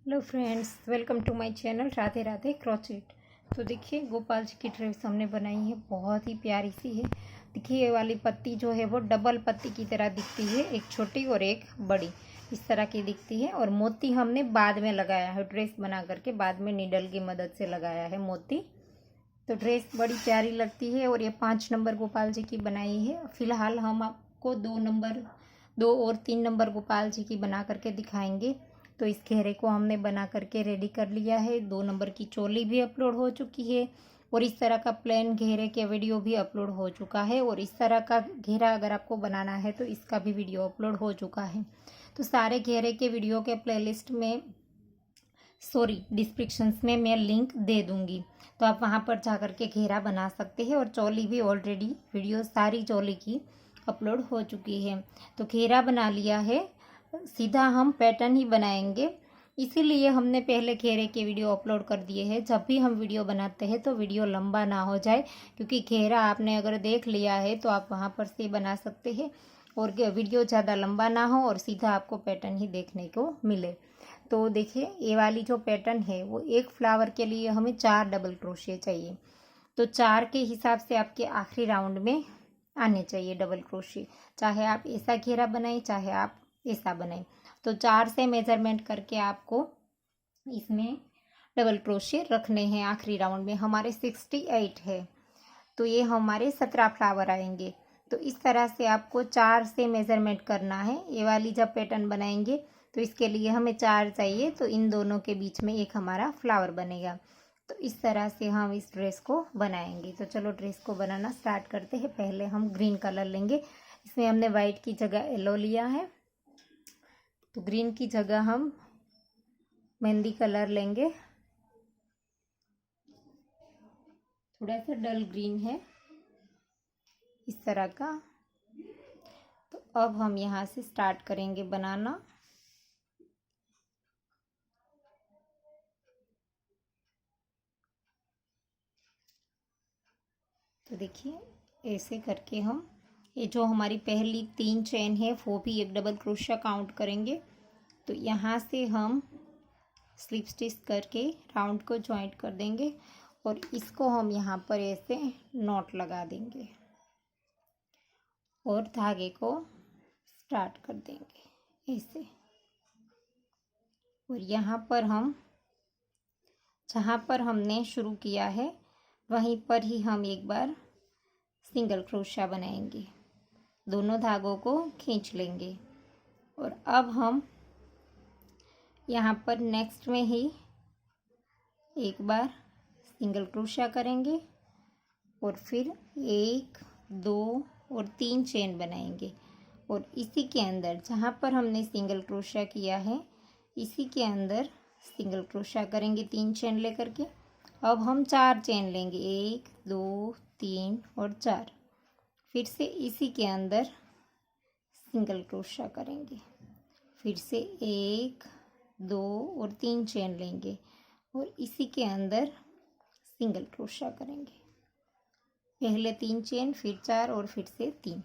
Hello friends, welcome to my channel Radhe Radhe crochet. तो देखिए, गोपाल जी की ड्रेस हमने बनाई है, बहुत ही प्यारी सी है। देखिए, ये वाली पत्ती जो है वो डबल पत्ती की तरह दिखती है, एक छोटी और एक बड़ी, इस तरह की दिखती है। और मोती हमने बाद में लगाया है, ड्रेस बना करके बाद में नीडल की मदद से लगाया है मोती। तो ड्रेस बड़ी प्यारी लगती है। और ये 5 नंबर गोपाल जी की बनाई है। फिलहाल हम आपको 2 और 3 नंबर गोपाल जी की बना करके दिखाएंगे। तो इस घेरे को हमने बना करके रेडी कर लिया है। 2 नंबर की चोली भी अपलोड हो चुकी है और इस तरह का प्लेन घेरे के वीडियो भी अपलोड हो चुका है। और इस तरह का घेरा अगर आपको बनाना है तो इसका भी वीडियो अपलोड हो चुका है। तो सारे घेरे के वीडियो के प्लेलिस्ट में डिस्क्रिप्शंस में मैं लिंक दे दूंगी, तो आप वहां पर जा करके घेरा बना सकते हैं। और चोली भी ऑलरेडी वीडियो सारी चोली की अपलोड हो चुकी है। तो घेरा बना लिया है, सीधा हम पैटर्न ही बनाएंगे, इसीलिए हमने पहले घेरे के वीडियो अपलोड कर दिए हैं। जब भी हम वीडियो बनाते हैं तो वीडियो लंबा ना हो जाए, क्योंकि घेरा आपने अगर देख लिया है तो आप वहां पर से बना सकते हैं और वीडियो ज़्यादा लंबा ना हो और सीधा आपको पैटर्न ही देखने को मिले। तो देखिए, ये वाली जो पैटर्न है वो एक फ्लावर के लिए हमें 4 डबल क्रोशिया चाहिए। तो 4 के हिसाब से आपके आखिरी राउंड में आने चाहिए डबल क्रोशिया, चाहे आप ऐसा घेरा बनाएं चाहे आप ऐसा बनाएं। तो 4 से मेजरमेंट करके आपको इसमें डबल क्रोशिया रखने हैं। आखिरी राउंड में हमारे 68 है, तो ये हमारे 17 फ्लावर आएंगे। तो इस तरह से आपको 4 से मेजरमेंट करना है। ये वाली जब पैटर्न बनाएंगे तो इसके लिए हमें 4 चाहिए, तो इन दोनों के बीच में एक हमारा फ्लावर बनेगा। तो इस तरह से हम इस ड्रेस को बनाएंगे। तो चलो ड्रेस को बनाना स्टार्ट करते हैं। पहले हम ग्रीन कलर लेंगे, इसमें हमने वाइट की जगह येलो लिया है। तो ग्रीन की जगह हम मेहंदी कलर लेंगे, थोड़ा सा डल ग्रीन है इस तरह का। तो अब हम यहाँ से स्टार्ट करेंगे बनाना। तो देखिए, ऐसे करके हम ये जो हमारी पहली 3 चेन है वो भी एक डबल क्रोशिया काउंट करेंगे। तो यहाँ से हम स्लिप स्टिच करके राउंड को जॉइंट कर देंगे और इसको हम यहाँ पर ऐसे नॉट लगा देंगे और धागे को स्टार्ट कर देंगे ऐसे। और यहाँ पर हम जहाँ पर हमने शुरू किया है वहीं पर ही हम एक बार सिंगल क्रोशिया बनाएंगे, दोनों धागों को खींच लेंगे। और अब हम यहाँ पर नेक्स्ट में ही एक बार सिंगल क्रोशिया करेंगे और फिर 1 2 और 3 चेन बनाएंगे। और इसी के अंदर जहाँ पर हमने सिंगल क्रोशिया किया है इसी के अंदर सिंगल क्रोशिया करेंगे 3 चेन लेकर के। अब हम 4 चेन लेंगे, 1 2 3 और 4। फिर से इसी के अंदर सिंगल क्रोशिया करेंगे, फिर से 1 2 और 3 चेन लेंगे और इसी के अंदर सिंगल क्रोशिया करेंगे। पहले 3 चेन, फिर 4 और फिर से 3।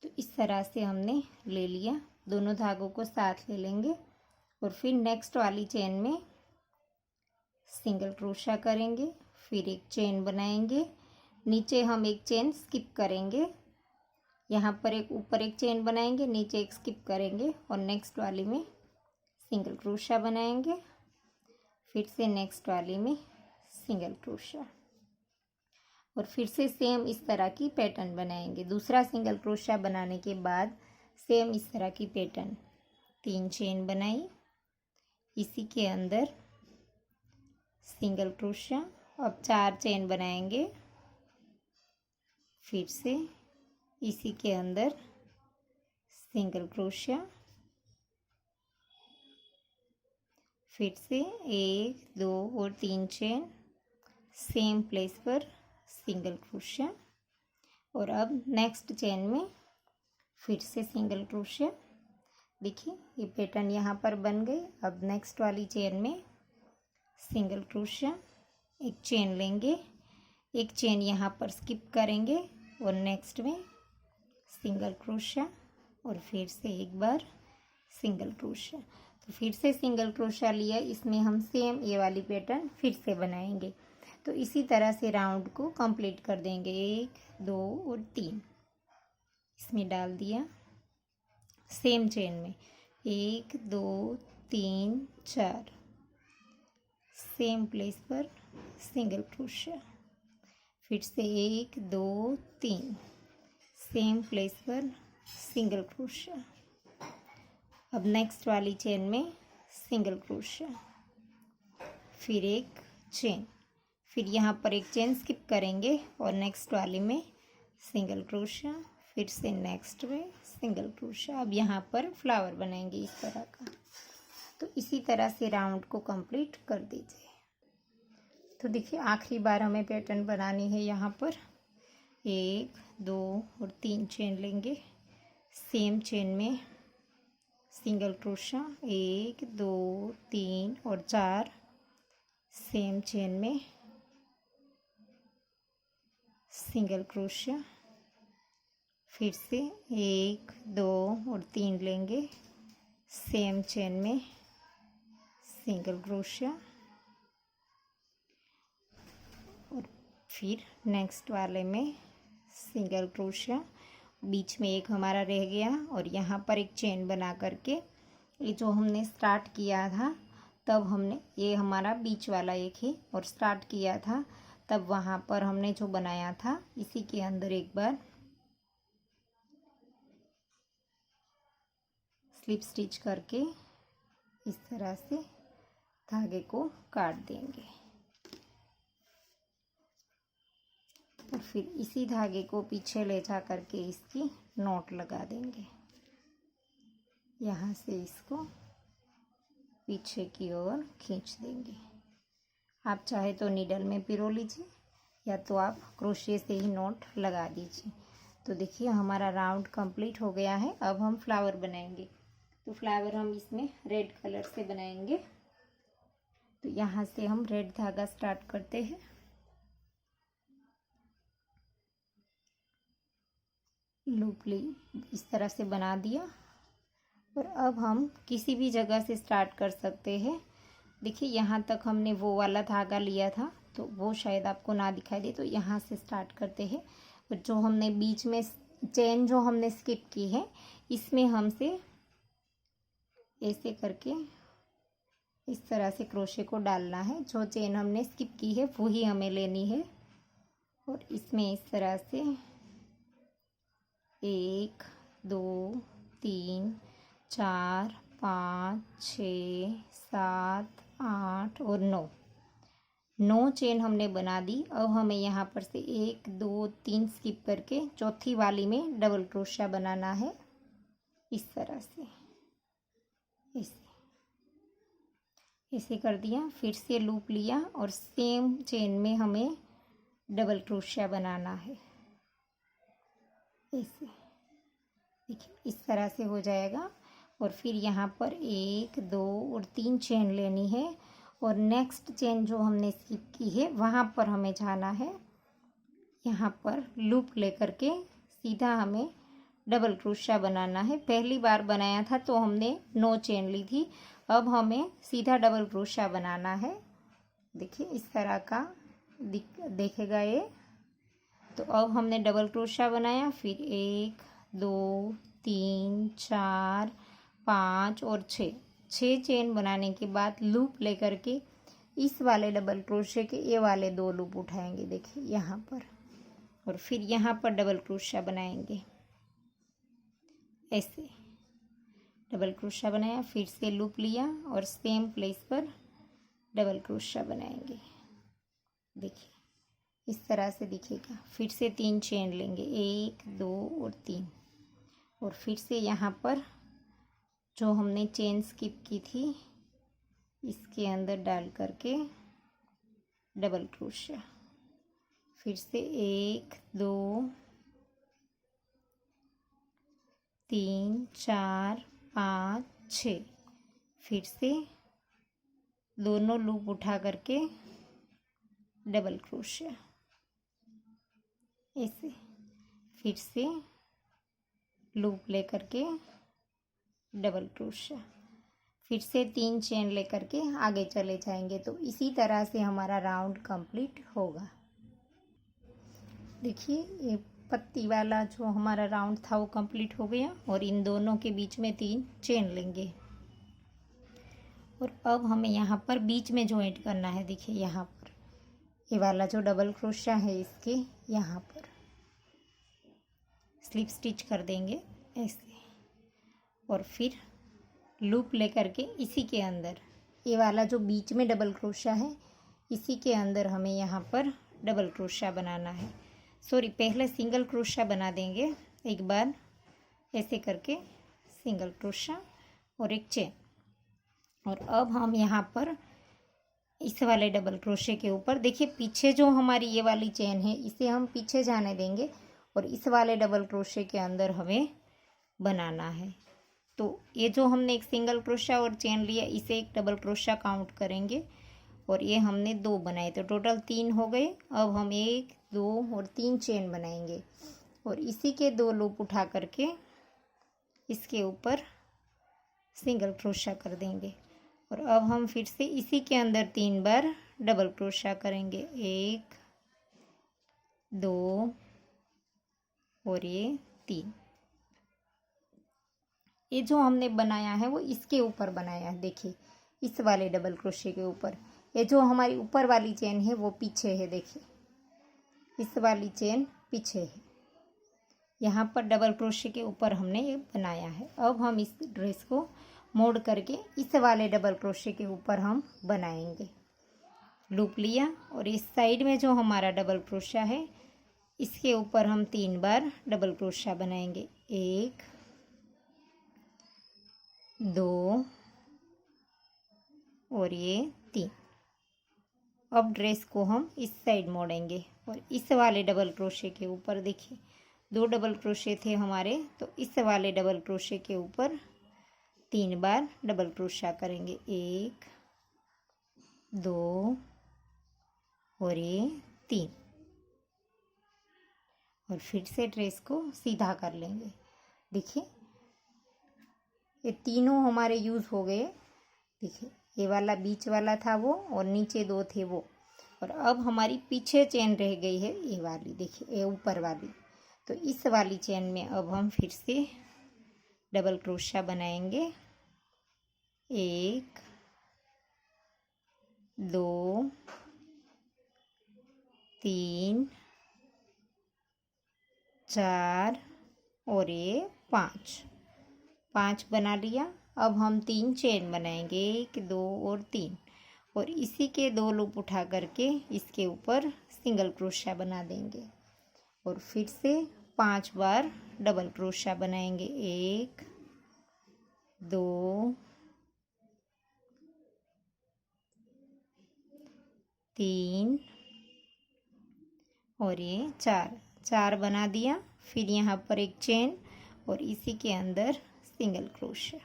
तो इस तरह से हमने ले लिया। दोनों धागों को साथ ले लेंगे और फिर नेक्स्ट वाली चेन में सिंगल क्रोशिया करेंगे, फिर एक चेन बनाएंगे। नीचे हम एक चेन स्किप करेंगे, यहाँ पर एक ऊपर एक चेन बनाएंगे, नीचे एक स्किप करेंगे और नेक्स्ट वाली में सिंगल क्रोशिया बनाएंगे, फिर से नेक्स्ट वाली में सिंगल क्रोशिया और फिर से सेम इस तरह की पैटर्न बनाएंगे। दूसरा सिंगल क्रोशिया बनाने के बाद सेम इस तरह की पैटर्न, 3 चेन बनाई, इसी के अंदर सिंगल क्रोशिया। अब 4 चेन बनाएंगे, फिर से इसी के अंदर सिंगल क्रोशिया, फिर से 1 2 और 3 चेन, सेम प्लेस पर सिंगल क्रोशिया। और अब नेक्स्ट चेन में फिर से सिंगल क्रोशिया। देखिए, ये पैटर्न यहाँ पर बन गई। अब नेक्स्ट वाली चेन में सिंगल क्रोशिया, एक चेन लेंगे, एक चेन यहाँ पर स्किप करेंगे और नेक्स्ट में सिंगल क्रोशिया और फिर से एक बार सिंगल क्रोशिया। तो फिर से सिंगल क्रोशा लिया, इसमें हम सेम ये वाली पैटर्न फिर से बनाएंगे। तो इसी तरह से राउंड को कंप्लीट कर देंगे। 1 2 और 3 इसमें डाल दिया, सेम चेन में 1 2 3 4, सेम प्लेस पर सिंगल क्रोशा, फिर से 1 2 3, सेम प्लेस पर सिंगल क्रोशा। अब नेक्स्ट वाली चेन में सिंगल क्रोशा, फिर एक चेन, फिर यहाँ पर एक चेन स्किप करेंगे और नेक्स्ट वाली में सिंगल क्रोशा, फिर से नेक्स्ट में सिंगल क्रोशा। अब यहाँ पर फ्लावर बनाएंगे इस तरह का। तो इसी तरह से राउंड को कंप्लीट कर दीजिए। तो देखिए आखिरी बार हमें पैटर्न बनानी है। यहाँ पर 1 2 और 3 चेन लेंगे, सेम चेन में सिंगल क्रोशा, 1 2 3 और 4, सेम चेन में सिंगल क्रोशा, फिर से 1 2 और 3 लेंगे, सेम चेन में सिंगल क्रोशा, और फिर नेक्स्ट वाले में सिंगल क्रोशा। बीच में एक हमारा रह गया और यहाँ पर एक चेन बना करके, ये जो हमने स्टार्ट किया था तब हमने, ये हमारा बीच वाला एक ही और स्टार्ट किया था तब वहाँ पर हमने जो बनाया था, इसी के अंदर एक बार स्लिप स्टिच करके इस तरह से धागे को काट देंगे और फिर इसी धागे को पीछे ले जा करके इसकी नॉट लगा देंगे। यहाँ से इसको पीछे की ओर खींच देंगे। आप चाहे तो नीडल में पिरो लीजिए या तो आप क्रोशे से ही नॉट लगा दीजिए। तो देखिए हमारा राउंड कंप्लीट हो गया है। अब हम फ्लावर बनाएंगे। तो फ्लावर हम इसमें रेड कलर से बनाएंगे। तो यहाँ से हम रेड धागा स्टार्ट करते हैं। लूप ली इस तरह से बना दिया और अब हम किसी भी जगह से स्टार्ट कर सकते हैं। देखिए यहाँ तक हमने वो वाला धागा लिया था तो वो शायद आपको ना दिखाई दे, तो यहाँ से स्टार्ट करते हैं और जो हमने बीच में चेन जो हमने स्किप की है इसमें हमसे ऐसे करके इस तरह से क्रोशे को डालना है। जो चेन हमने स्किप की है वो ही हमें लेनी है और इसमें इस तरह से 1 2 3 4 5 6 7 8 और 9 चेन हमने बना दी। अब हमें यहाँ पर से 1 2 3 स्किप करके चौथी वाली में डबल क्रोशा बनाना है इस तरह से। ऐसे कर दिया, फिर से लूप लिया और सेम चेन में हमें डबल क्रोशा बनाना है। ऐसे देखिए इस तरह से हो जाएगा और फिर यहाँ पर 1 2 और 3 चेन लेनी है और नेक्स्ट चेन जो हमने स्किप की है वहाँ पर हमें जाना है। यहाँ पर लूप लेकर के सीधा हमें डबल क्रोशा बनाना है। पहली बार बनाया था तो हमने 9 चेन ली थी, अब हमें सीधा डबल क्रोशा बनाना है। देखिए इस तरह का देखेगा ये। तो अब हमने डबल क्रोशा बनाया, फिर 1 2 3 4 5 और 6 चेन बनाने के बाद लूप लेकर के इस वाले डबल क्रोशे के ये वाले 2 लूप उठाएंगे। देखिए यहाँ पर और फिर यहाँ पर डबल क्रोशा बनाएंगे। ऐसे डबल क्रोशा बनाया, फिर से लूप लिया और सेम प्लेस पर डबल क्रोशा बनाएंगे। देखिए इस तरह से दिखेगा। फिर से 3 चेन लेंगे, 1 2 और 3 और फिर से यहाँ पर जो हमने चेन स्किप की थी इसके अंदर डाल करके डबल क्रोशा, फिर से 1 2 3 4 5 6, फिर से दोनों लूप उठा करके डबल क्रोशा। ऐसे फिर से लूप लेकर के डबल क्रोशा, फिर से 3 चेन लेकर के आगे चले जाएंगे। तो इसी तरह से हमारा राउंड कंप्लीट होगा। देखिए ये पत्ती वाला जो हमारा राउंड था वो कंप्लीट हो गया और इन दोनों के बीच में 3 चेन लेंगे। और अब हमें यहाँ पर बीच में जॉइंट करना है। देखिए यहाँ पर ये वाला जो डबल क्रोशा है इसके यहाँ पर स्लिप स्टिच कर देंगे ऐसे, और फिर लूप लेकर के इसी के अंदर ये वाला जो बीच में डबल क्रोशा है इसी के अंदर हमें यहाँ पर डबल क्रोशा बनाना है। सॉरी, पहले सिंगल क्रोशा बना देंगे एक बार ऐसे करके, सिंगल क्रोशा और एक चेन। और अब हम यहाँ पर इस वाले डबल क्रोशे के ऊपर देखिए पीछे जो हमारी ये वाली चेन है इसे हम पीछे जाने देंगे और इस वाले डबल क्रोशे के अंदर हमें बनाना है। तो ये जो हमने एक सिंगल क्रोशा और चेन लिया इसे एक डबल क्रोशा काउंट करेंगे और ये हमने 2 बनाए तो टोटल 3 हो गए। अब हम 1 2 और 3 चेन बनाएंगे और इसी के 2 लूप उठा करके इसके ऊपर सिंगल क्रोशा कर देंगे। और अब हम फिर से इसी के अंदर 3 बार डबल क्रोशा करेंगे, 1 2 और ये 3। ये जो हमने बनाया है वो इसके ऊपर बनाया है। देखिए इस वाले डबल क्रोशे के ऊपर, ये जो हमारी ऊपर वाली चेन है वो पीछे है। देखिए इस वाली चेन पीछे है, यहाँ पर डबल क्रोशे के ऊपर हमने ये बनाया है। अब हम इस ड्रेस को मोड़ करके इस वाले डबल क्रोशे के ऊपर हम बनाएंगे। लूप लिया और इस साइड में जो हमारा डबल क्रोशा है इसके ऊपर हम 3 बार डबल क्रोशा बनाएंगे, 1 2 और ये 3। अब ड्रेस को हम इस साइड मोड़ेंगे और इस वाले डबल क्रोशे के ऊपर देखिए 2 डबल क्रोशे थे हमारे, तो इस वाले डबल क्रोशे के ऊपर 3 बार डबल क्रोशा करेंगे, 1 2 और ये 3। और फिर से ड्रेस को सीधा कर लेंगे। देखिए ये तीनों हमारे यूज़ हो गए। देखिए ये वाला बीच वाला था वो और नीचे 2 थे वो, और अब हमारी पीछे चेन रह गई है ये वाली। देखिए ये ऊपर वाली, तो इस वाली चेन में अब हम फिर से डबल क्रोशा बनाएंगे, 1 2 3 4 और ये 5 बना लिया। अब हम 3 चेन बनाएंगे, 1 2 और 3, और इसी के 2 लूप उठा करके इसके ऊपर सिंगल क्रोशा बना देंगे और फिर से 5 बार डबल क्रोशा बनाएंगे, 1 2 3 और ये 4 बना दिया। फिर यहाँ पर एक चेन और इसी के अंदर सिंगल क्रोशा।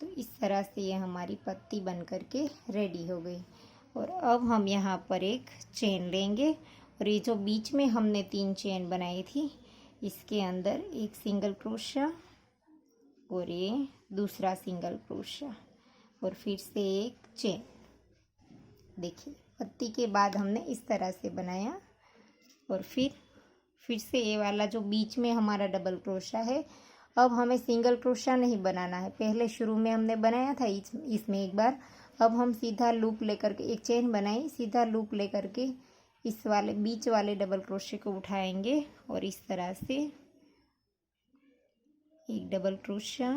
तो इस तरह से ये हमारी पत्ती बन करके रेडी हो गई। और अब हम यहाँ पर एक चेन लेंगे और ये जो बीच में हमने 3 चेन बनाई थी इसके अंदर एक सिंगल क्रोशा और ये दूसरा सिंगल क्रोशा और फिर से एक चेन। देखिए पत्ती के बाद हमने इस तरह से बनाया और फिर से ये वाला जो बीच में हमारा डबल क्रोशा है, अब हमें सिंगल क्रोशा नहीं बनाना है। पहले शुरू में हमने बनाया था इसमें एक बार, अब हम सीधा लूप लेकर के एक चेन बनाई, सीधा लूप लेकर के इस वाले बीच वाले डबल क्रोशे को उठाएंगे और इस तरह से एक डबल क्रोशा,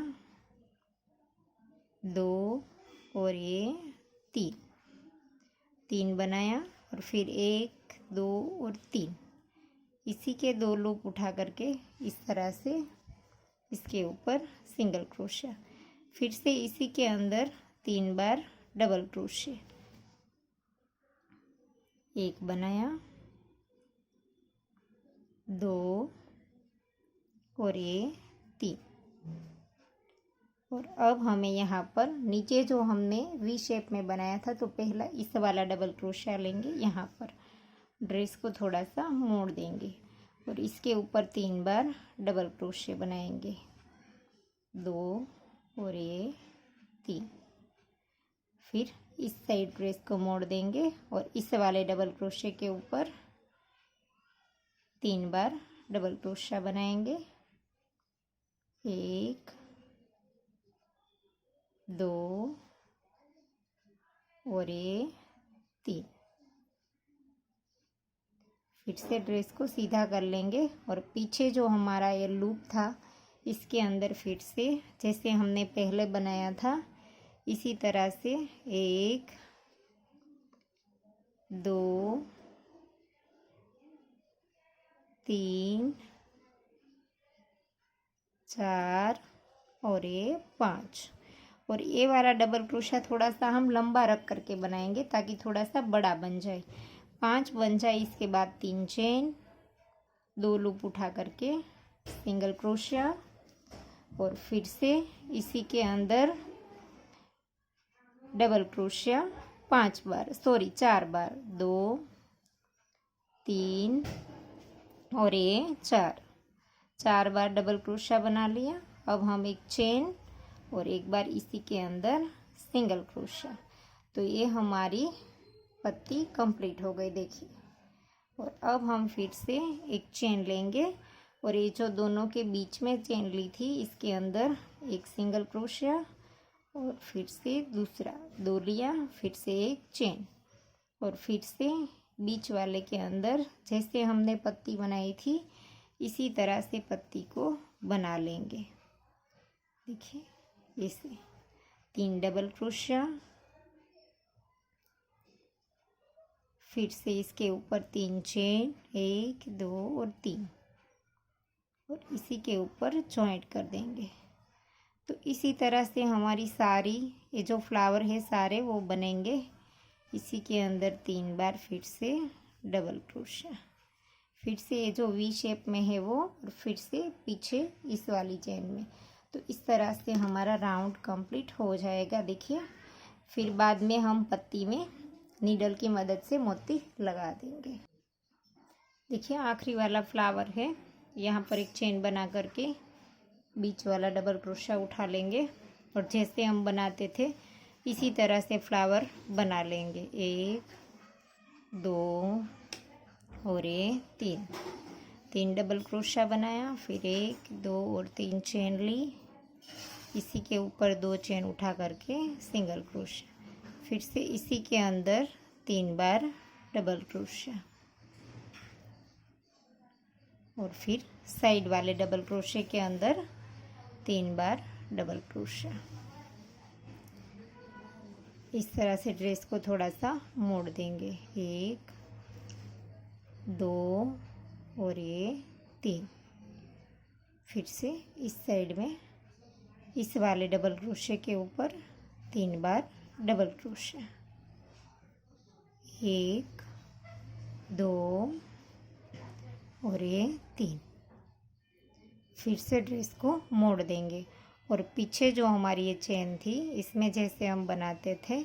2 और ये 3 बनाया और फिर 1 2 और 3, इसी के 2 लूप उठा करके इस तरह से इसके ऊपर सिंगल क्रोशा, फिर से इसी के अंदर 3 बार डबल क्रोशे, 1 बनाया, 2 और ये 3। और अब हमें यहाँ पर नीचे जो हमने वी शेप में बनाया था, तो पहला इस वाला डबल क्रोशा लेंगे, यहाँ पर ड्रेस को थोड़ा सा मोड़ देंगे और इसके ऊपर 3 बार डबल क्रोशे बनाएंगे, 2 और ये 3। फिर इस साइड ड्रेस को मोड़ देंगे और इस वाले डबल क्रोशे के ऊपर 3 बार डबल क्रोशा बनाएंगे। 1 2 और ये 3। फिर से ड्रेस को सीधा कर लेंगे और पीछे जो हमारा ये लूप था इसके अंदर फिर से जैसे हमने पहले बनाया था इसी तरह से 1 2 3 4 और ये 5। और ये वाला डबल क्रोशा थोड़ा सा हम लंबा रख करके बनाएंगे ताकि थोड़ा सा बड़ा बन जाए। 5 बन जाए इसके बाद 3 चेन, 2 लूप उठा करके सिंगल क्रोशिया और फिर से इसी के अंदर डबल क्रोशिया 4 बार 2 3 और ये 4 बार डबल क्रोशिया बना लिया। अब हम एक चेन और एक बार इसी के अंदर सिंगल क्रोशिया। तो ये हमारी पत्ती कंप्लीट हो गई देखिए। और अब हम फिर से एक चेन लेंगे और ये जो दोनों के बीच में चेन ली थी इसके अंदर एक सिंगल क्रोशिया और फिर से दूसरा 2 लिया, फिर से एक चेन और फिर से बीच वाले के अंदर जैसे हमने पत्ती बनाई थी इसी तरह से पत्ती को बना लेंगे। देखिए इसे 3 डबल क्रोशिया, फिर से इसके ऊपर 3 चेन 1 2 और 3 और इसी के ऊपर जॉइंट कर देंगे। तो इसी तरह से हमारी सारी ये जो फ्लावर है सारे वो बनेंगे। इसी के अंदर 3 बार फिर से डबल क्रोशिया, फिर से ये जो वी शेप में है वो और फिर से पीछे इस वाली चेन में। तो इस तरह से हमारा राउंड कंप्लीट हो जाएगा देखिए। फिर बाद में हम पत्ती में नीडल की मदद से मोती लगा देंगे। देखिए आखिरी वाला फ्लावर है, यहाँ पर एक चेन बना करके बीच वाला डबल क्रोशिया उठा लेंगे और जैसे हम बनाते थे इसी तरह से फ्लावर बना लेंगे। 1 2 और ये 3 डबल क्रोशिया बनाया, फिर 1 2 और 3 चेन ली, इसी के ऊपर 2 चेन उठा करके सिंगल क्रोशिया, फिर से इसी के अंदर 3 बार डबल क्रोशिया और फिर साइड वाले डबल क्रोशिया के अंदर 3 बार डबल क्रोशिया। इस तरह से ड्रेस को थोड़ा सा मोड़ देंगे। 1 2 और ये 3, फिर से इस साइड में इस वाले डबल क्रोशिया के ऊपर 3 बार डबल क्रोशिया। 1 2 और ये 3, फिर से ड्रेस को मोड़ देंगे और पीछे जो हमारी ये चेन थी इसमें जैसे हम बनाते थे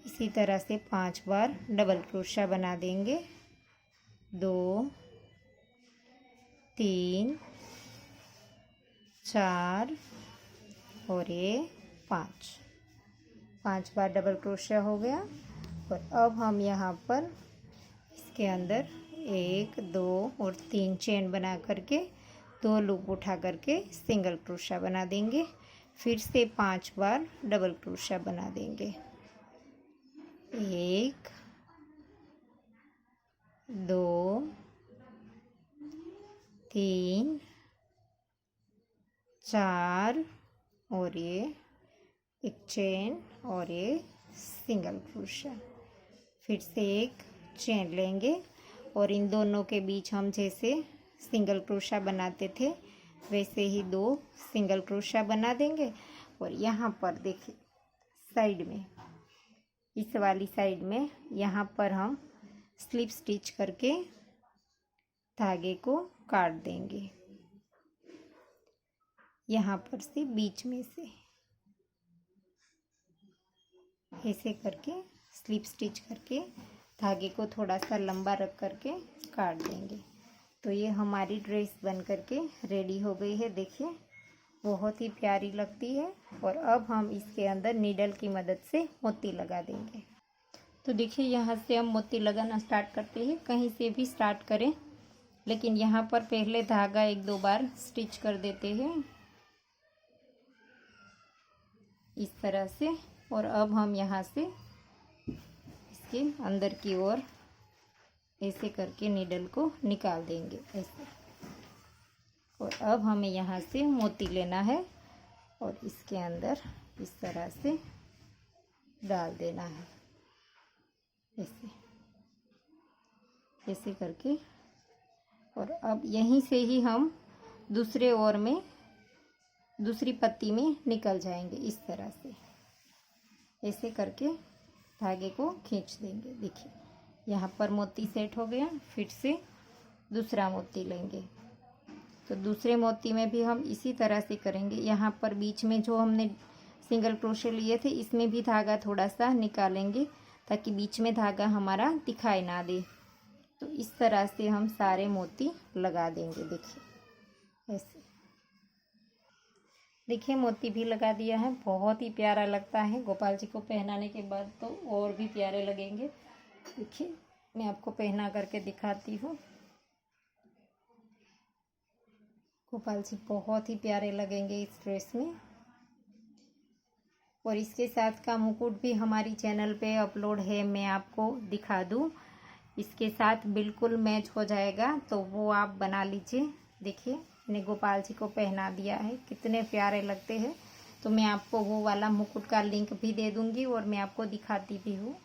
इसी तरह से 5 बार डबल क्रोशिया बना देंगे। 2 3 4 और ये 5 बार डबल क्रोशिया हो गया। और अब हम यहाँ पर इसके अंदर 1 2 और 3 चेन बना करके 2 लूप उठा करके सिंगल क्रोशिया बना देंगे, फिर से 5 बार डबल क्रोशिया बना देंगे। 1 2 3 4 और ये एक चेन और ये सिंगल क्रोशिया, फिर से एक चेन लेंगे और इन दोनों के बीच हम जैसे सिंगल क्रोशिया बनाते थे वैसे ही 2 सिंगल क्रोशिया बना देंगे। और यहाँ पर देखिए साइड में इस वाली साइड में यहाँ पर हम स्लिप स्टिच करके धागे को काट देंगे। यहाँ पर से बीच में से ऐसे करके स्लिप स्टिच करके धागे को थोड़ा सा लंबा रख करके काट देंगे। तो ये हमारी ड्रेस बन करके रेडी हो गई है देखिए। बहुत ही प्यारी लगती है। और अब हम इसके अंदर नीडल की मदद से मोती लगा देंगे। तो देखिए यहाँ से हम मोती लगाना स्टार्ट करते हैं। कहीं से भी स्टार्ट करें, लेकिन यहाँ पर पहले धागा 1-2 बार स्टिच कर देते हैं इस तरह से। और अब हम यहाँ से इसके अंदर की ओर ऐसे करके नीडल को निकाल देंगे ऐसे। और अब हमें यहाँ से मोती लेना है और इसके अंदर इस तरह से डाल देना है ऐसे ऐसे करके। और अब यहीं से ही हम दूसरे ओर में दूसरी पत्ती में निकल जाएंगे इस तरह से। ऐसे करके धागे को खींच देंगे। देखिए यहाँ पर मोती सेट हो गया। फिर से दूसरा मोती लेंगे। तो दूसरे मोती में भी हम इसी तरह से करेंगे। यहाँ पर बीच में जो हमने सिंगल क्रोशे लिए थे, इसमें भी धागा थोड़ा सा निकालेंगे ताकि बीच में धागा हमारा दिखाई ना दे। तो इस तरह से हम सारे मोती लगा देंगे। देखिए ऐसे। देखिए मोती भी लगा दिया है। बहुत ही प्यारा लगता है। गोपाल जी को पहनाने के बाद तो और भी प्यारे लगेंगे। देखिए मैं आपको पहना करके दिखाती हूँ। गोपाल जी बहुत ही प्यारे लगेंगे इस ड्रेस में। और इसके साथ का मुकुट भी हमारी चैनल पे अपलोड है, मैं आपको दिखा दूँ। इसके साथ बिल्कुल मैच हो जाएगा, तो वो आप बना लीजिए। देखिए मैंने गोपाल जी को पहना दिया है, कितने प्यारे लगते हैं। तो मैं आपको वो वाला मुकुट का लिंक भी दे दूँगी और मैं आपको दिखाती भी हूँ।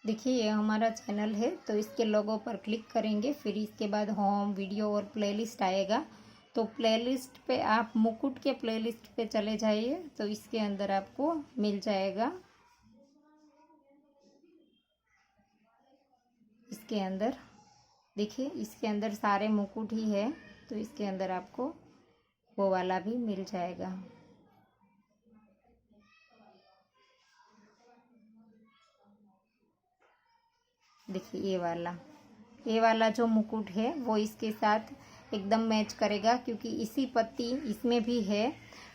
देखिए ये हमारा चैनल है, तो इसके लोगो पर क्लिक करेंगे। फिर इसके बाद होम, वीडियो और प्लेलिस्ट आएगा। तो प्लेलिस्ट पे आप मुकुट के प्लेलिस्ट पे चले जाइए, तो इसके अंदर आपको मिल जाएगा। इसके अंदर देखिए, इसके अंदर सारे मुकुट ही है, तो इसके अंदर आपको वो वाला भी मिल जाएगा। देखिए ये वाला जो मुकुट है वो इसके साथ एकदम मैच करेगा, क्योंकि इसी पत्ती इसमें भी है।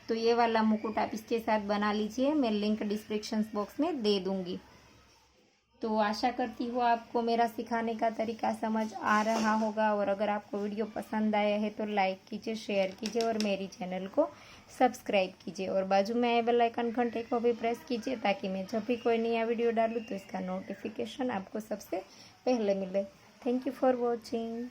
तो ये वाला मुकुट आप इसके साथ बना लीजिए। मैं लिंक डिस्क्रिप्शन बॉक्स में दे दूँगी। तो आशा करती हूँ आपको मेरा सिखाने का तरीका समझ आ रहा होगा। और अगर आपको वीडियो पसंद आया है तो लाइक कीजिए, शेयर कीजिए और मेरी चैनल को सब्सक्राइब कीजिए। और बाजू में आए बेल आइकन घंटे को भी प्रेस कीजिए, ताकि मैं जब भी कोई नया वीडियो डालूँ तो इसका नोटिफिकेशन आपको सबसे पहले मिले। Thank you for watching.